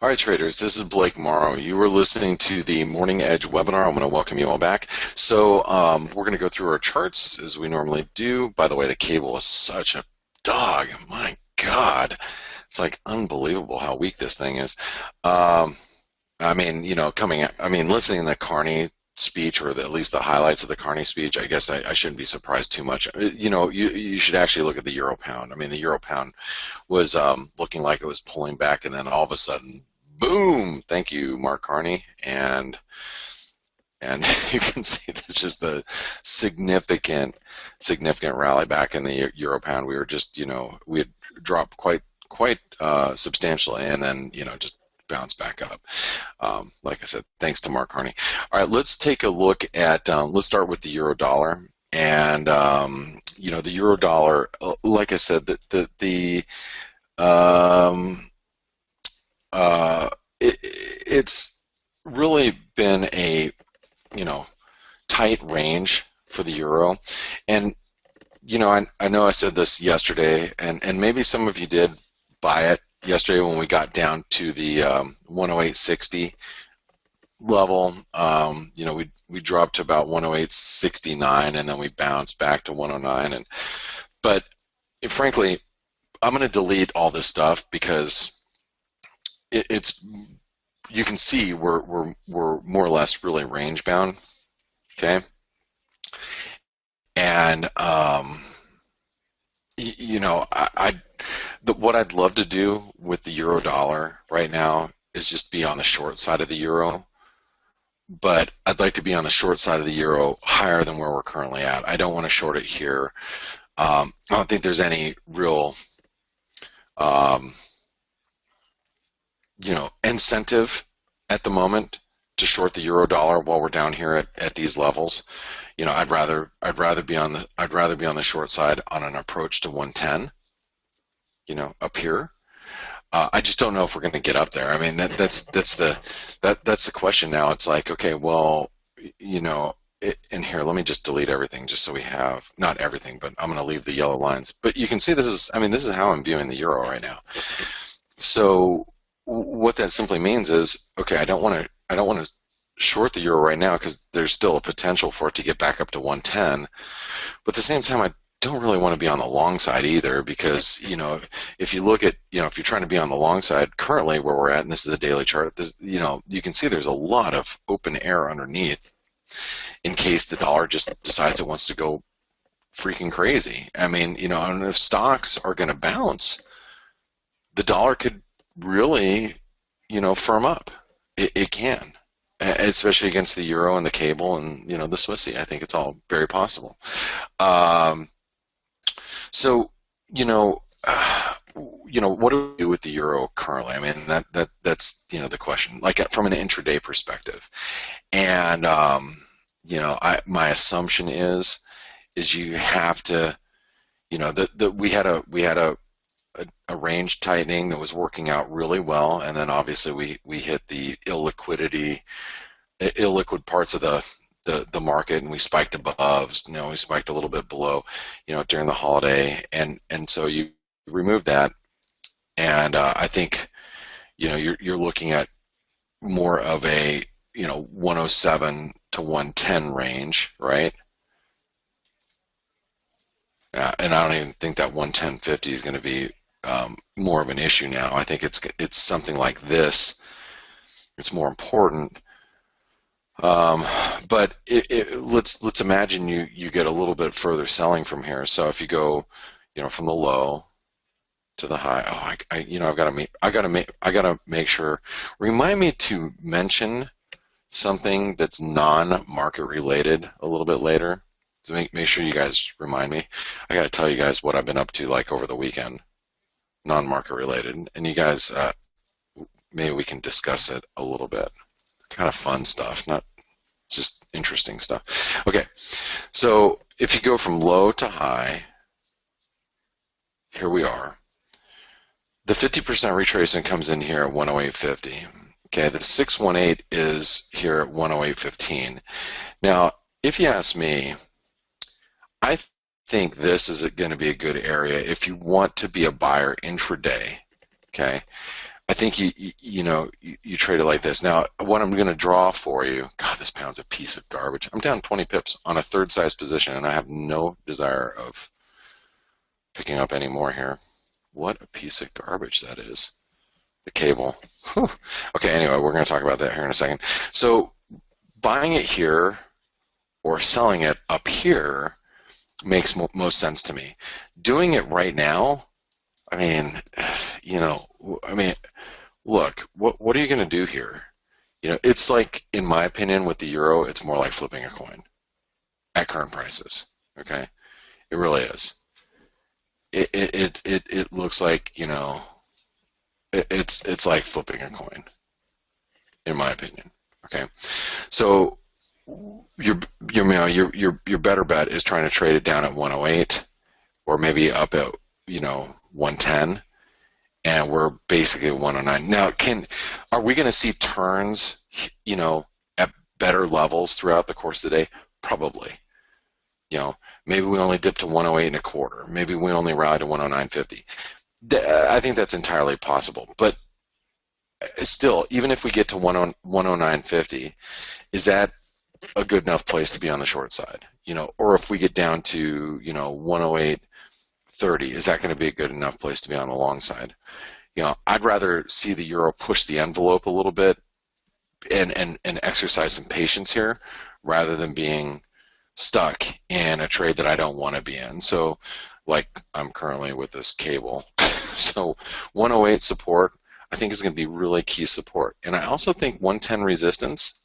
All right, traders, this is Blake Morrow. You were listening to the Morning Edge webinar. I'm going to welcome you all back. So we're going to go through our charts as we normally do. By the way, the cable is such a dog. My God. It's like unbelievable how weak this thing is. I mean, listening to the Carney speech, or at least the highlights of the Carney speech, I guess I shouldn't be surprised too much. You should actually look at the euro pound. I mean, the euro pound was looking like it was pulling back, and then all of a sudden, boom! Thank you, Mark Carney, and you can see there's just a significant rally back in the euro pound. We were just, we had dropped quite substantially, and then just bounce back up. Like I said, thanks to Mark Carney. All right, let's take a look at. Let's start with the euro dollar, and the euro dollar. Like I said, it's really been a tight range for the euro, and I know I said this yesterday, and maybe some of you did buy it yesterday when we got down to the 108.60 level. We dropped to about 108.69, and then we bounced back to 109. But frankly, I'm going to delete all this stuff because it's you can see we're more or less really range bound. Okay, and what I'd love to do with the euro dollar right now is just be on the short side of the euro, but I'd like to be on the short side of the euro higher than where we're currently at. I don't want to short it here. I don't think there's any real incentive at the moment to short the euro dollar while we're down here at these levels. I'd rather be on the short side on an approach to 110. Up here. I just don't know if we're going to get up there. I mean, that's the question now. It's like, okay, well, and here, let me just delete everything just so we have, not everything, but I'm going to leave the yellow lines. But you can see this is how I'm viewing the euro right now. So what that simply means is, okay, I don't want to short the euro right now because there's still a potential for it to get back up to 110. But at the same time, I don't really want to be on the long side either, because if you look at if you're trying to be on the long side currently where we're at, and this is a daily chart, you can see there's a lot of open air underneath in case the dollar just decides it wants to go freaking crazy. I mean, and if stocks are going to bounce, the dollar could really firm up. It can, especially against the euro and the cable and the Swissy. I think it's all very possible. So, what do we do with the euro currently? I mean, that's the question. Like from an intraday perspective, and my assumption is you have to, we had a range tightening that was working out really well, and then obviously we hit the illiquid parts of the market, and we spiked above, we spiked a little bit below, during the holiday, and so you remove that, and I think, you're looking at more of a 107 to 110 range, right? And I don't even think that 110.50 is going to be more of an issue now. I think it's something like this. It's more important. But let's imagine you get a little bit further selling from here. So if you go, from the low to the high, I gotta make sure. Remind me to mention something that's non-market related a little bit later. So make sure you guys remind me. I gotta tell you guys what I've been up to like over the weekend, non-market related, and you guys maybe we can discuss it a little bit. Kind of fun stuff, not just interesting stuff. Okay, so if you go from low to high, here we are. The 50% retracement comes in here at 108.50. Okay, the 618 is here at 108.15. Now, if you ask me, I think this is going to be a good area if you want to be a buyer intraday. Okay, I think you trade it like this. Now, what I'm going to draw for you, God, this pound's a piece of garbage. I'm down 20 pips on a third size position, and I have no desire of picking up any more here. What a piece of garbage that is. The cable. Whew. Okay, anyway, we're going to talk about that here in a second. So buying it here or selling it up here makes most sense to me. Doing it right now, I mean, look, what are you going to do here? It's like, in my opinion, with the euro, it's more like flipping a coin at current prices. Okay, it really is. It looks like, it's like flipping a coin, in my opinion. Okay, so your better bet is trying to trade it down at 108 or maybe up at 110, and we're basically at 109. Now, are we going to see turns at better levels throughout the course of the day? Probably. Maybe we only dip to 108 and a quarter. Maybe we only rally to 109.50. I think that's entirely possible. But still, even if we get to 109.50, is that a good enough place to be on the short side? Or if we get down to 108.30, is that going to be a good enough place to be on the long side? I'd rather see the euro push the envelope a little bit and exercise some patience here rather than being stuck in a trade that I don't want to be in. So, like I'm currently with this cable. So 108 support, I think, is going to be really key support. And I also think 110 resistance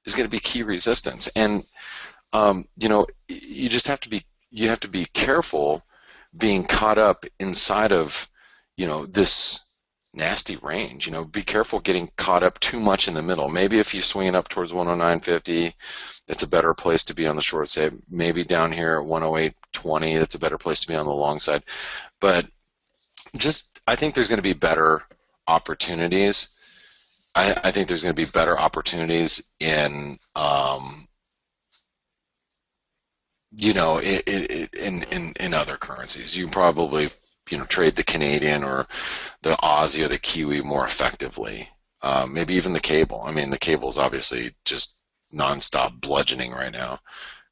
is going to be key resistance. And you just have to be careful being caught up inside of this nasty range. Be careful getting caught up too much in the middle. Maybe if you're swinging up towards 109.50, that's a better place to be on the short side. Maybe down here at 108.20, that's a better place to be on the long side. But I think there's going to be better opportunities. I think there's going to be better opportunities in in other currencies. You probably trade the Canadian or the Aussie or the Kiwi more effectively. Maybe even the cable. I mean, the cable is obviously just nonstop bludgeoning right now.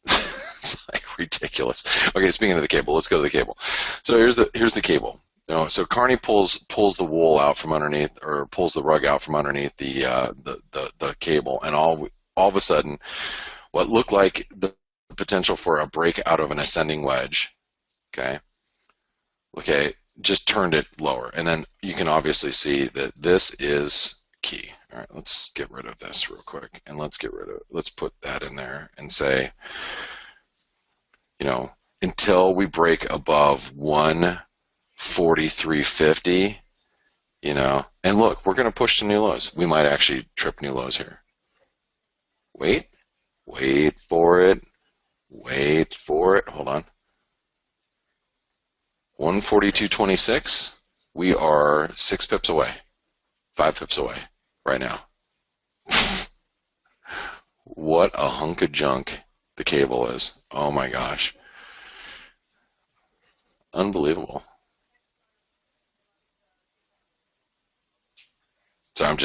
It's like ridiculous. Okay, speaking of the cable, let's go to the cable. So here's the cable. So Carney pulls the wool out from underneath, or pulls the rug out from underneath the cable, and all of a sudden, what looked like the potential for a break out of an ascending wedge, okay, just turned it lower. And then you can obviously see that this is key. All right, let's get rid of this real quick, and let's put that in there and say, until we break above 143.50, and look, we're going to push to new lows. We might actually trip new lows here. Wait for it. Hold on. 142.26. We are 6 pips away, 5 pips away right now. What a hunk of junk the cable is. Oh my gosh. Unbelievable. So I'm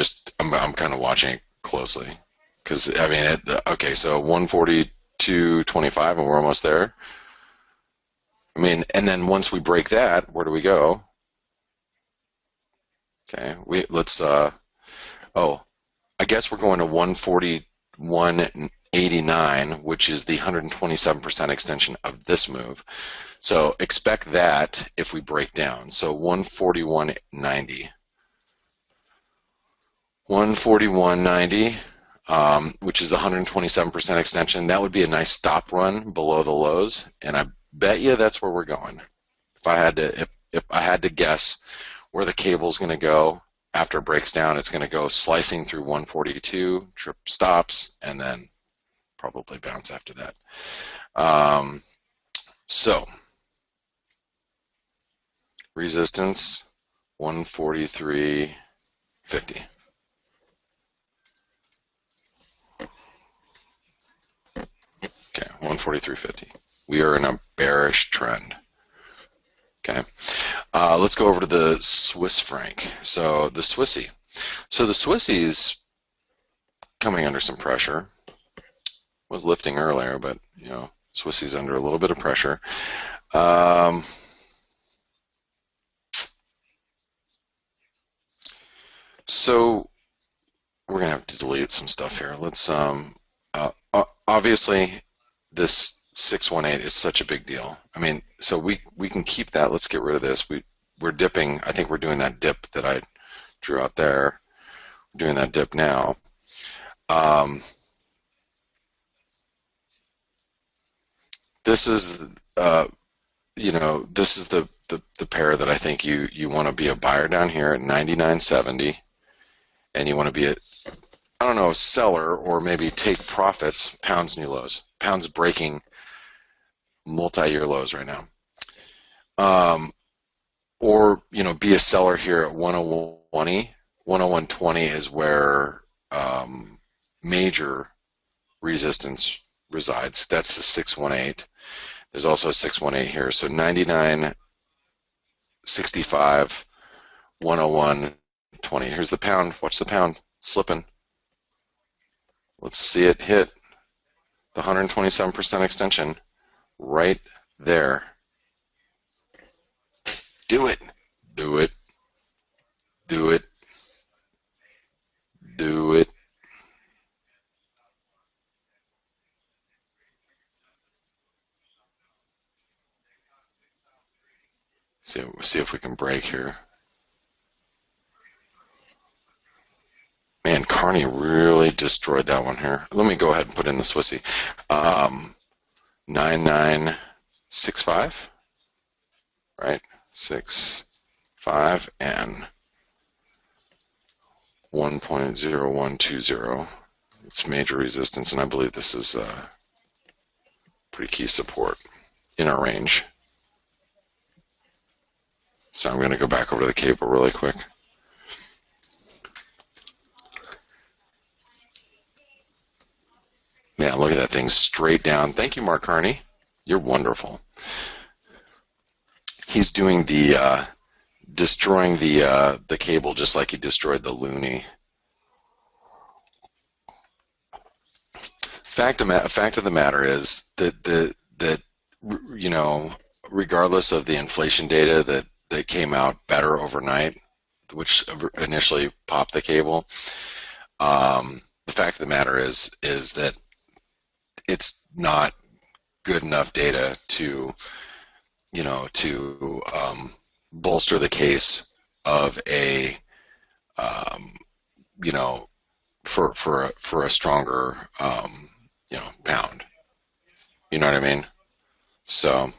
kind of watching it closely, because I mean, okay, so 142.25 and we're almost there. I mean, and then once we break that, where do we go? Okay, let's I guess we're going to 141.89, which is the 127% extension of this move. So expect that if we break down. So 141.90. 141.90, which is the 127% extension. That would be a nice stop run below the lows, and I bet you that's where we're going. If I had to guess where the cable's going to go after it breaks down, it's going to go slicing through 142, trip stops, and then probably bounce after that. So resistance 143.50. Okay, 143.50. We are in a bearish trend. Okay. Let's go over to the Swiss franc. So the Swissy. So the Swissy's coming under some pressure. Was lifting earlier, but you know, Swissy's under a little bit of pressure. Um, so we're gonna have to delete some stuff here. Let's obviously this 618 is such a big deal. I mean, so we can keep that. Let's get rid of this. We're dipping. I think we're doing that dip that I drew out there. We're doing that dip now. This is you know, this is the pair that I think you want to be a buyer down here at 99.70, and you want to be a, I don't know, a seller, or maybe take profits. Pounds new lows. Pounds breaking multi-year lows right now. Or you know, be a seller here at 101.20. 101.20 is where major resistance resides. That's the 618. There's also a 618 here. So 99.65, 101.20. Here's the pound. Watch the pound slipping. Let's see it hit the 127% extension right there. Do it. Do it. Do it. Do it. See if we can break here. Man, Carney really destroyed that one here. Let me go ahead and put in the Swissy. 9965, right? 65 and 1.0120. It's major resistance, and I believe this is pretty key support in our range. So I'm going to go back over to the cable really quick. Man, look at that thing straight down. Thank you, Mark Carney. You're wonderful. He's doing the destroying the cable just like he destroyed the Looney. Fact of the matter is that you know, regardless of the inflation data that came out better overnight, which initially popped the cable, the fact of the matter is that it's not good enough data to, you know, to bolster the case of a, you know, for a stronger, you know, pound. You know what I mean? So,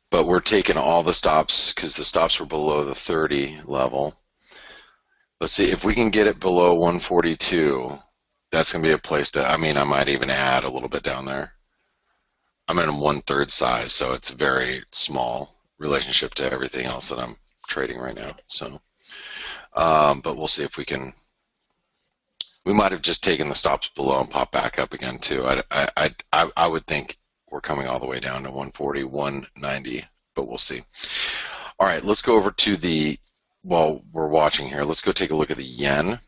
but we're taking all the stops because the stops were below the 30 level. Let's see if we can get it below 142. That's going to be a place to, I mean, I might even add a little bit down there. I'm in 1/3 size, so it's a very small relationship to everything else that I'm trading right now. So, but we'll see if we can. We might have just taken the stops below and pop back up again too. I would think we're coming all the way down to 140, 190, but we'll see. All right, let's go over to the, while we're watching here, let's go take a look at the yen.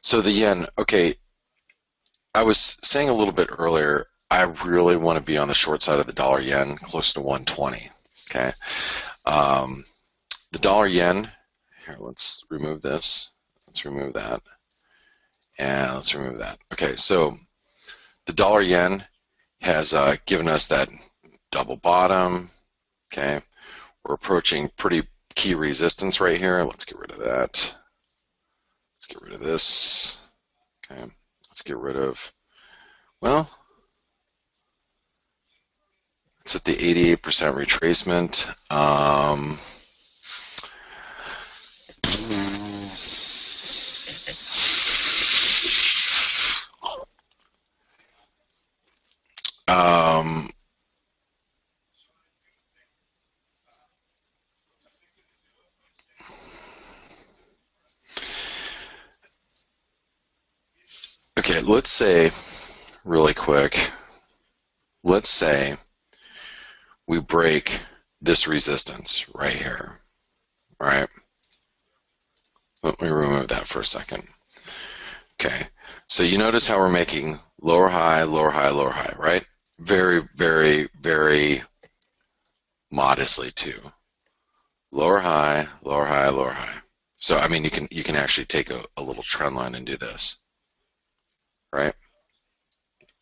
So the yen, okay, I was saying a little bit earlier, I really want to be on the short side of the dollar yen, close to 120. Okay, the dollar yen. Here, let's remove this. Let's remove that, and let's remove that. Okay, so the dollar yen has given us that double bottom. Okay, we're approaching pretty key resistance right here. Let's get rid of that. Let's get rid of this. Okay, let's get rid of, well, it's at the 88% retracement. Okay, let's say, really quick, let's say we break this resistance right here. All right. Let me remove that for a second. Okay. So you notice how we're making lower high, lower high, lower high, right? Very, very, very modestly too. Lower high, lower high, lower high. So I mean, you can actually take a little trend line and do this, right?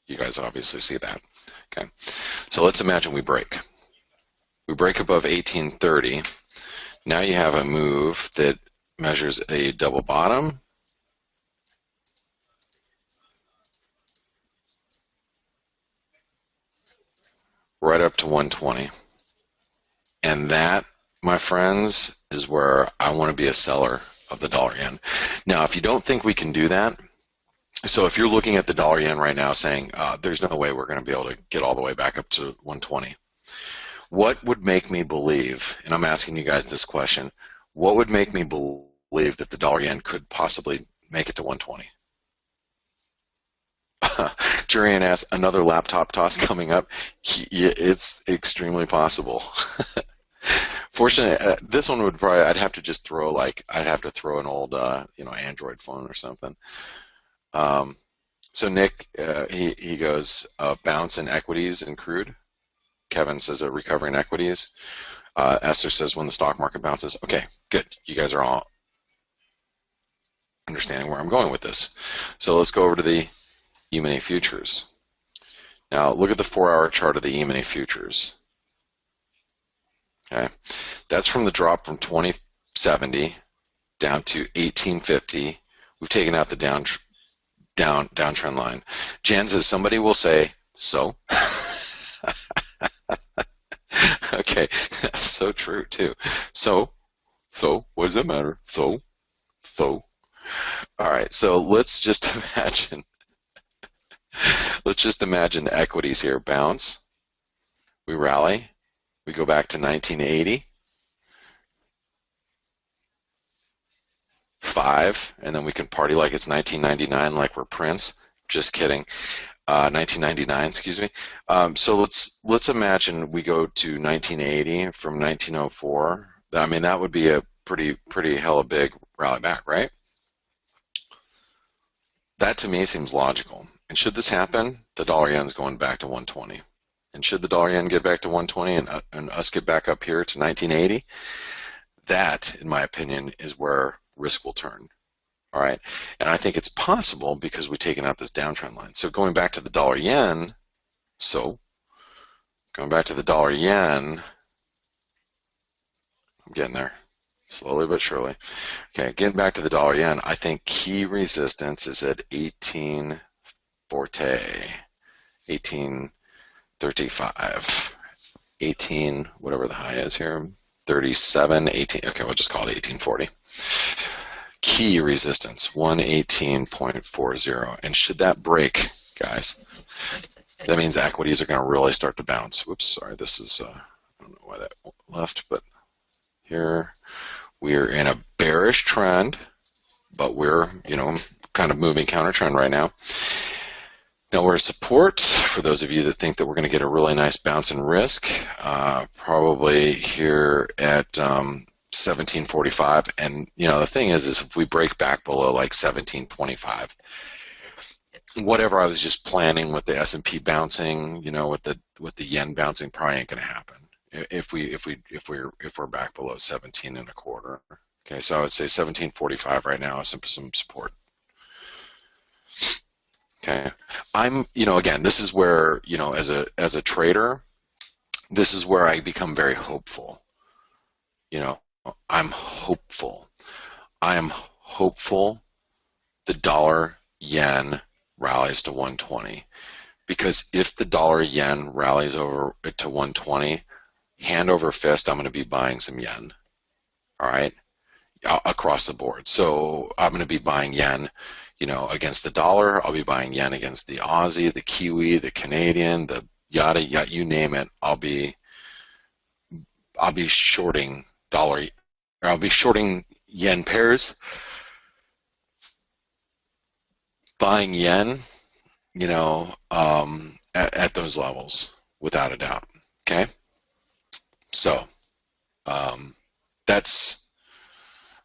You guys obviously see that. Okay. So let's imagine we break. We break above 1830. Now you have a move that measures a double bottom, right up to 120. And that, my friends, is where I want to be a seller of the dollar yen. Now, if you don't think we can do that, so if you're looking at the dollar yen right now saying, there's no way we're going to be able to get all the way back up to 120, what would make me believe, and I'm asking you guys this question, what would make me believe that the dollar yen could possibly make it to 120? Jurian asks, another laptop toss coming up. It's extremely possible. Fortunately, this one would probably, I'd have to just throw I'd have to throw an old, Android phone or something. So Nick, he goes, bounce in equities and crude. Kevin says a recovery in equities. Esther says when the stock market bounces. Okay, good. You guys are all understanding where I'm going with this. So let's go over to the E-mini futures. Now look at the 4-hour chart of the E-mini futures. Okay, that's from the drop from 2070 down to 1850. We've taken out the downtrend line. Jan says somebody will say so. Okay, that's so true too. So what does it matter? So. All right, so let's just imagine. Let's just imagine equities here bounce. We rally. We go back to 1980. 5, and then we can party like it's 1999, like we're Prince. Just kidding. 1999, excuse me. So let's imagine we go to 1980 from 1904. I mean, that would be a pretty hella big rally back, right? That to me seems logical. And should this happen, the dollar yen's going back to 120. And should the dollar yen get back to 120 and us get back up here to 1980, that, in my opinion, is where risk will turn. All right, and I think it's possible because we've taken out this downtrend line. So going back to the dollar yen, I'm getting there, slowly but surely. Okay, getting back to the dollar yen, I think key resistance is at 1835, 18, whatever the high is here, 37, 18, okay, we'll just call it 1840. Key resistance, 118.40. And should that break, guys, that means equities are going to really start to bounce. Whoops, sorry, this is, I don't know why that left, but here we're in a bearish trend, but we're, kind of moving counter trend right now. Now we're support, for those of you that think that we're going to get a really nice bounce in risk, probably here at 1745, and the thing is if we break back below like 1725, whatever I was just planning with the S&P bouncing, with the yen bouncing, probably ain't going to happen if we're back below 17 and a quarter. Okay, so I would say 1745 right now is some support. Okay, again, this is where, as a trader, this is where I become very hopeful. I'm hopeful. I am hopeful the dollar yen rallies to 120, because if the dollar yen rallies over to 120, hand over fist, I'm going to be buying some yen. All right, across the board. So I'm going to be buying yen, against the dollar. I'll be buying yen against the Aussie, the Kiwi, the Canadian, the yada yada, you name it. I'll be shorting dollar, or I'll be shorting yen pairs, buying yen, at those levels, without a doubt. Okay, So that's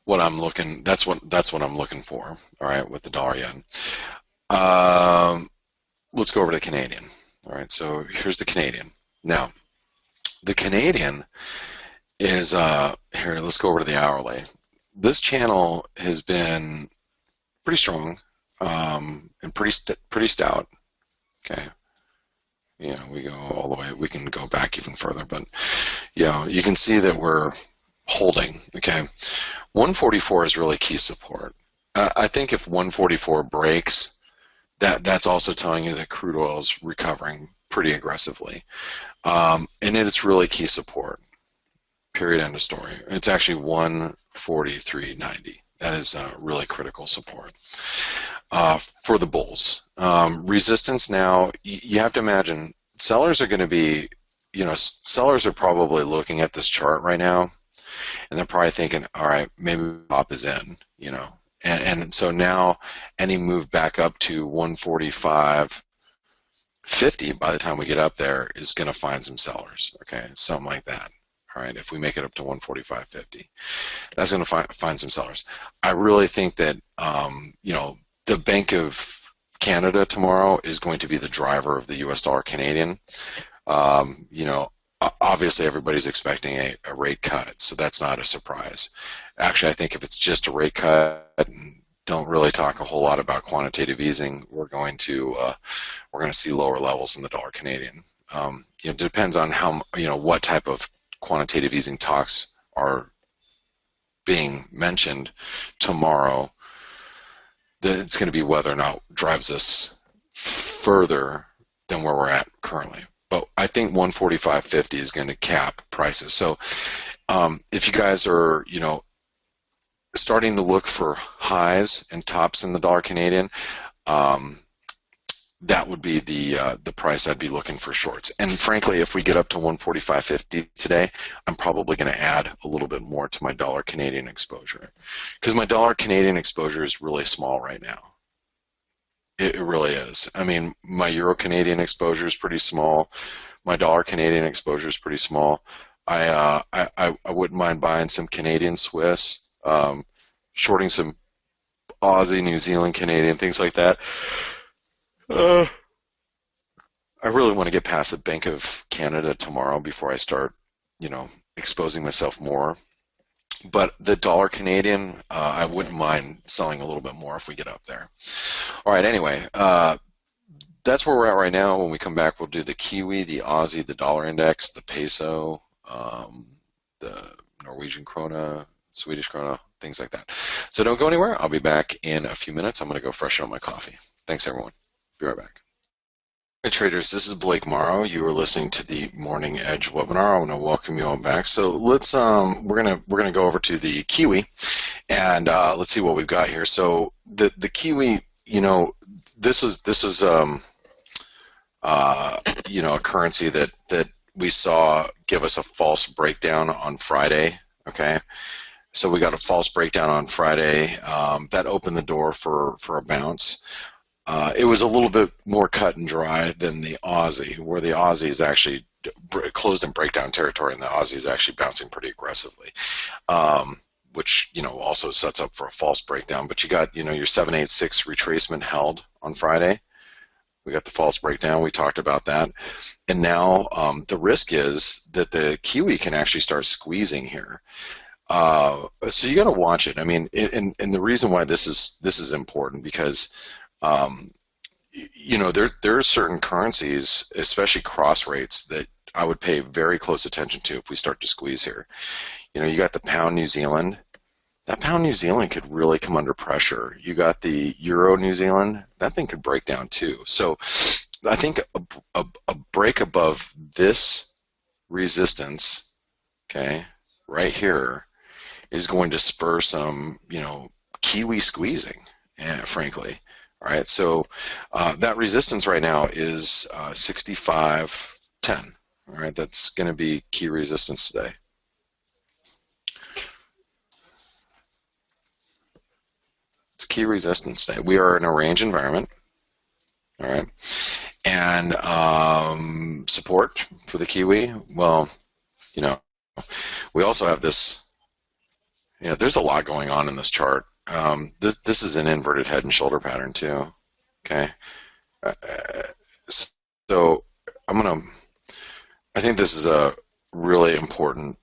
what I'm looking. That's what I'm looking for. All right, with the dollar yen. Um, let's go over to the Canadian. All right, so here's the Canadian. Now, the Canadian is here. Let's go over to the hourly. This channel has been pretty strong and pretty stout. Okay, we go all the way. We can go back even further, but you can see that we're holding. Okay, 144 is really key support. I think if 144 breaks, that's also telling you that crude oil is recovering pretty aggressively, and it's really key support. Period. End of story. It's actually 143.90. That is really critical support for the bulls. Resistance now, you have to imagine sellers are going to be, sellers are probably looking at this chart right now, and they're probably thinking, all right, maybe top is in, and so now any move back up to 145.50 by the time we get up there is going to find some sellers, okay, something like that. All right, if we make it up to 145.50, that's going to find some sellers. I really think that the Bank of Canada tomorrow is going to be the driver of the U.S. dollar Canadian. Obviously everybody's expecting a rate cut, so that's not a surprise. Actually, I think if it's just a rate cut and don't really talk a whole lot about quantitative easing, we're going to see lower levels in the dollar Canadian. It depends on what type of quantitative easing talks are being mentioned tomorrow. It's going to be whether or not drives us further than where we're at currently. But I think 145.50 is going to cap prices. So if you guys are, starting to look for highs and tops in the dollar Canadian, that would be the price I'd be looking for shorts. And frankly, if we get up to 145.50 today, I'm probably going to add a little bit more to my dollar Canadian exposure, because my dollar Canadian exposure is really small right now. It really is. I mean, my Euro Canadian exposure is pretty small. My dollar Canadian exposure is pretty small. I wouldn't mind buying some Canadian Swiss, shorting some Aussie, New Zealand, Canadian, things like that. I really want to get past the Bank of Canada tomorrow before I start, exposing myself more. But the dollar Canadian, I wouldn't mind selling a little bit more if we get up there. All right, anyway, that's where we're at right now. When we come back, we'll do the Kiwi, the Aussie, the dollar index, the peso, the Norwegian krona, Swedish krona, things like that. So don't go anywhere. I'll be back in a few minutes. I'm going to go freshen up my coffee. Thanks, everyone. Be right back. Hey traders, this is Blake Morrow. You are listening to the Morning Edge webinar. I want to welcome you all back. So let's we're gonna go over to the Kiwi, and let's see what we've got here. So the Kiwi, this is a currency that we saw give us a false breakdown on Friday. Okay, so we got a false breakdown on Friday that opened the door for a bounce. It was a little bit more cut and dry than the Aussie, where the Aussie is actually closed in breakdown territory, and the Aussie is actually bouncing pretty aggressively, which also sets up for a false breakdown. But you got your 786 retracement held on Friday. We got the false breakdown. We talked about that, and now the risk is that the Kiwi can actually start squeezing here. So you got to watch it. I mean, and the reason why this is important because there are certain currencies, especially cross rates, that I would pay very close attention to if we start to squeeze here. You got the pound New Zealand. That pound New Zealand could really come under pressure. You got the Euro New Zealand. That thing could break down too. So I think a break above this resistance, okay, right here, is going to spur some, Kiwi squeezing, frankly. All right, so that resistance right now is 65.10. All right, that's going to be key resistance today. It's key resistance today. We are in a range environment. All right, and support for the Kiwi. Well, We also have this. Yeah, there's a lot going on in this chart. This is an inverted head and shoulder pattern too. Okay, uh, so I'm gonna. I think this is a really important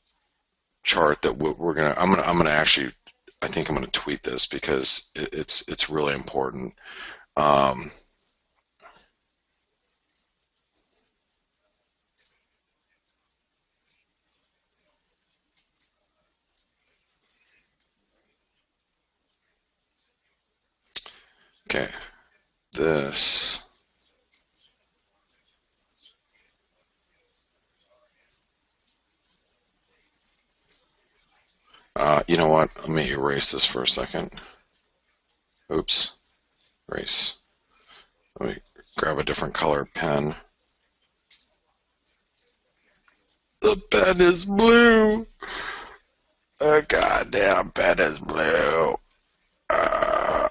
chart that we're gonna. I'm gonna actually. I think I'm gonna tweet this because it's really important. Um, okay, this. You know what? Let me erase this for a second. Oops, erase. Let me grab a different colored pen. The pen is blue. The goddamn pen is blue. Uh,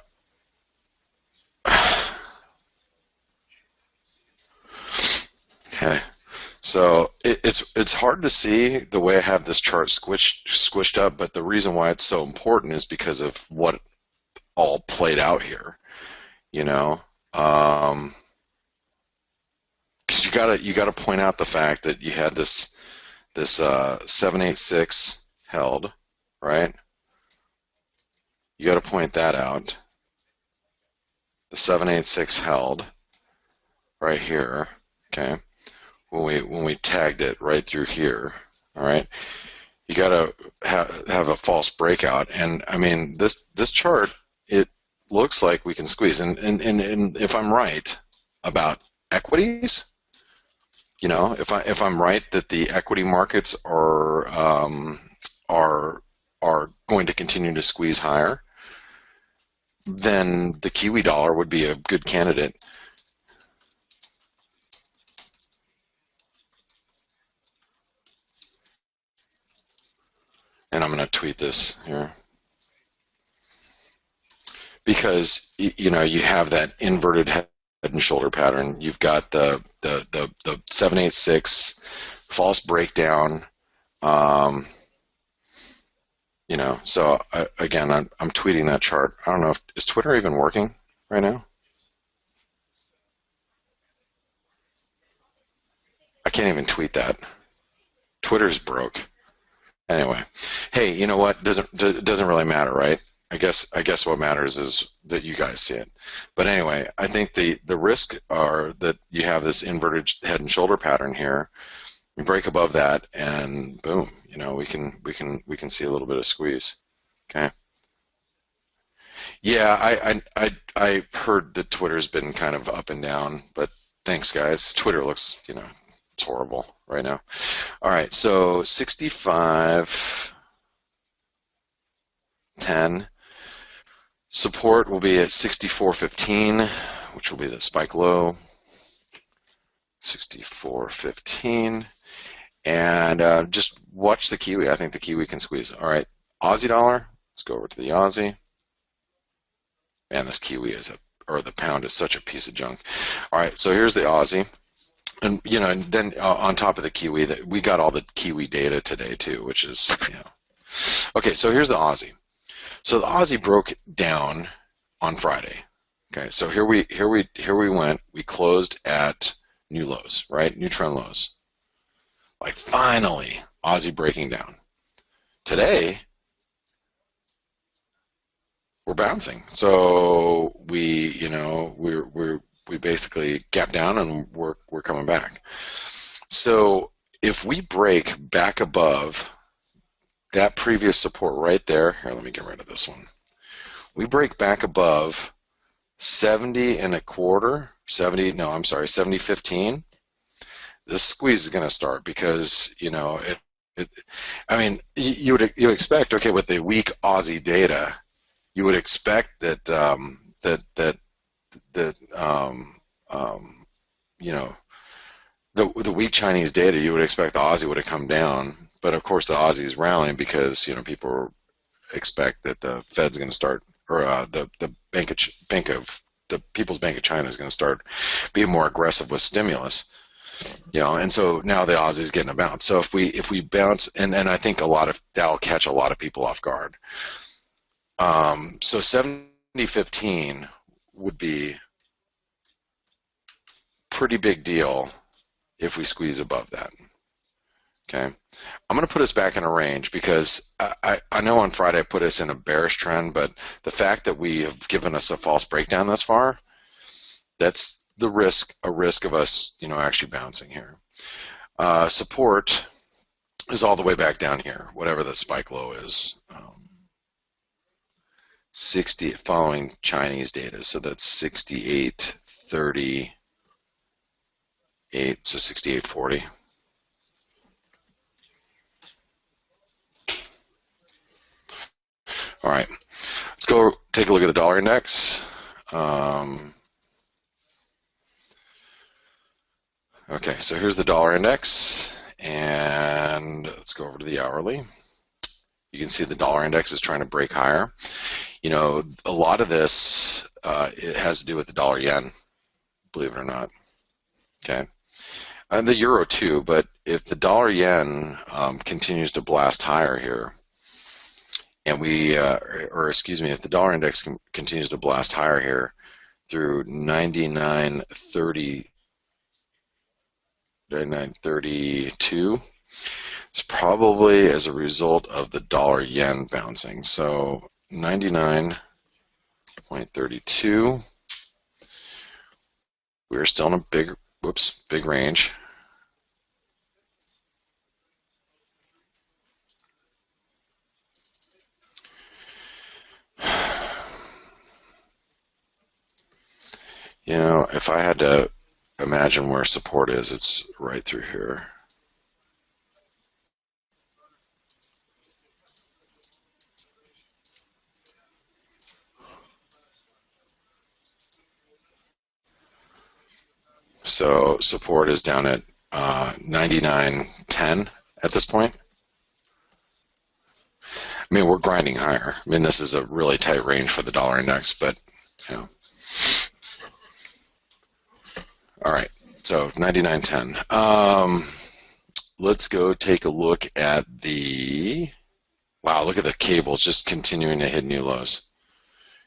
okay, so it's hard to see the way I have this chart squished up, but the reason why it's so important is because of what all played out here. You know, because you gotta point out the fact that you had this 786 held, right? You got to point that out. The 786 held right here, okay? When we tagged it right through here, all right? You got to have a false breakout, and I mean this chart, it looks like we can squeeze, and if I'm right about equities, if I'm right that the equity markets are are going to continue to squeeze higher, then the Kiwi dollar would be a good candidate. And I'm going to tweet this here because you have that inverted head and shoulder pattern. You've got the 786 false breakdown. Um, so again, I'm tweeting that chart. I don't know if is Twitter even working right now. I can't even tweet that. Twitter's broke. Anyway, hey, you know what? Doesn't really matter, right? I guess what matters is that you guys see it. But anyway, I think the risk are that you have this inverted head and shoulder pattern here. You break above that, and boom, we can see a little bit of squeeze. Okay. Yeah, I heard that Twitter's been kind of up and down, but thanks, guys. Twitter looks, it's horrible right now. All right, so 65.10. Support will be at 64.15, which will be the spike low. 64.15. And just watch the Kiwi. I think the Kiwi can squeeze. All right, Aussie dollar. Let's go over to the Aussie. Man, this Kiwi or the pound is such a piece of junk. All right, so here's the Aussie. And and then on top of the Kiwi, we got all the Kiwi data today too, which is okay. So here's the Aussie. So the Aussie broke down on Friday. Okay, so here we went. We closed at new lows, right? New trend lows. Like finally, Aussie breaking down. Today, we're bouncing. So we basically gap down and we're coming back. So if we break back above that previous support right there, here, let me get rid of this one. We break back above 70 and a quarter, 70.15. This squeeze is going to start because I mean, you expect, okay, with the weak Aussie data, you would expect that the weak Chinese data, you would expect the Aussie would have come down, but of course the Aussie is rallying because people expect that the Fed's going to start, or the People's Bank of China is going to start being more aggressive with stimulus. You know, and so now the Aussie's getting a bounce. So if we bounce, and I think that'll catch a lot of people off guard. So 70.15 would be pretty big deal if we squeeze above that. Okay, I'm going to put us back in a range because I know on Friday I put us in a bearish trend, but the fact that we have given us a false breakdown thus far, that's a risk of us, you know, actually bouncing here. Support is all the way back down here, whatever the spike low is. 60 following Chinese data, so that's 68.38, so 68.40. All right, let's go take a look at the dollar index. Okay, so here's the dollar index, and let's go over to the hourly. You can see the dollar index is trying to break higher. You know, a lot of this it has to do with the dollar yen, believe it or not. Okay, and the euro too. But if the dollar yen continues to blast higher here, and if the dollar index continues to blast higher here through 99.30. 99.32. It's probably as a result of the dollar yen bouncing. So 99.32. We're still in a big range. You know, if I had to imagine where support is, it's right through here. So support is down at 99.10 at this point. I mean, we're grinding higher. I mean, this is a really tight range for the dollar index, but you know. All right, so 99.10. Let's go take a look at the, wow, look at the cables just continuing to hit new lows.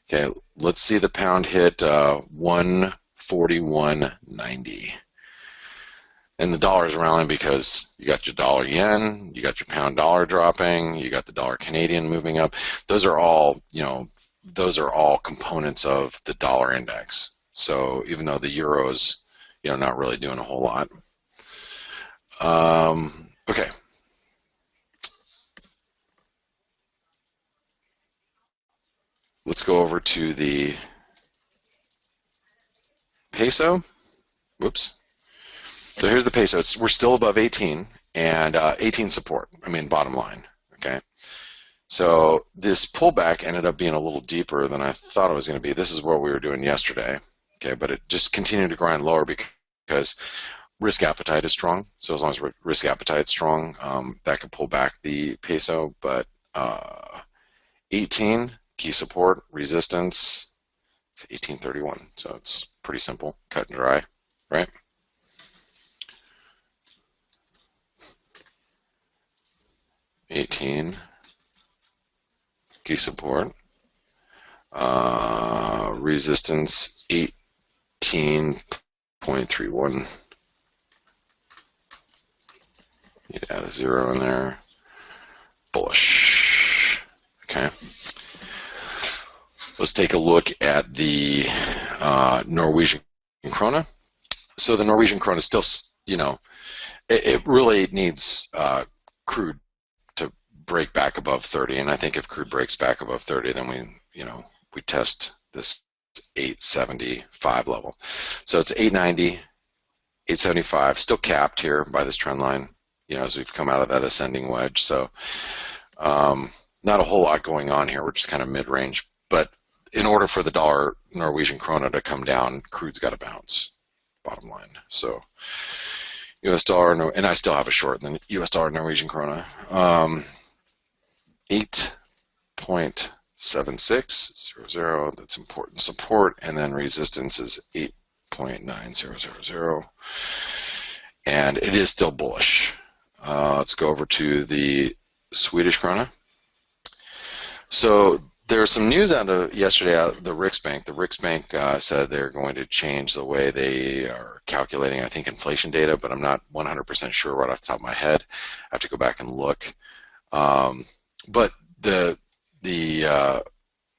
Okay, let's see the pound hit 141.90. And the dollar's rallying because you got your dollar yen, you got your pound dollar dropping, you got the dollar Canadian moving up. Those are all, you know, those are all components of the dollar index. So even though the euro's, you know, not really doing a whole lot. Okay. Let's go over to the peso. Whoops. So here's the peso. We're still above 18 and 18 support. I mean, bottom line. Okay. So this pullback ended up being a little deeper than I thought it was going to be. This is what we were doing yesterday. Okay, but it just continued to grind lower because risk appetite is strong. So as long as risk appetite is strong, that could pull back the peso. But 18 key support, resistance, it's 1831. So it's pretty simple, cut and dry, right? $18 key support, resistance 18.31. You add a 0 in there. Bullish. Okay. Let's take a look at the Norwegian krona. So the Norwegian krona is still, you know, it really needs crude to break back above 30, and I think if crude breaks back above 30, then we test this 875 level. So it's 890, 875, still capped here by this trend line, you know, as we've come out of that ascending wedge. So not a whole lot going on here. We're just kind of mid-range, but in order for the dollar Norwegian krona to come down, crude's got to bounce, bottom line. So US dollar, and I still have a short in the US dollar Norwegian krona. 8.7600, that's important support, and then resistance is 8.9000. and it is still bullish. Let's go over to the Swedish krona. So there's some news out of yesterday out of the Riksbank. The Riksbank said they're going to change the way they are calculating, I think, inflation data, but I'm not 100% sure right off the top of my head. I have to go back and look. But the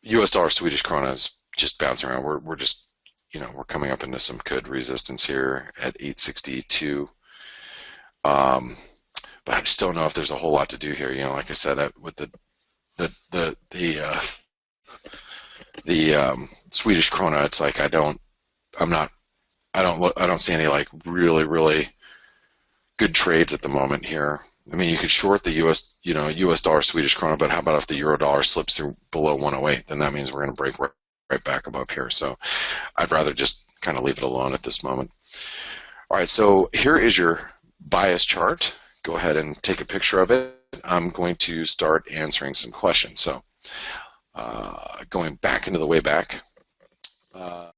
U.S. dollar Swedish krona is just bouncing around. We're just, we're coming up into some good resistance here at 862. But I just don't know if there's a whole lot to do here. Like I said, with the Swedish krona, it's like I don't see any like really good trades at the moment here. I mean, you could short the U.S. dollar Swedish krona, but how about if the euro dollar slips through below 108? Then that means we're going to break right back above here. So I'd rather just kind of leave it alone at this moment. All right, so here is your bias chart. Go ahead and take a picture of it. I'm going to start answering some questions. So going back into the way back,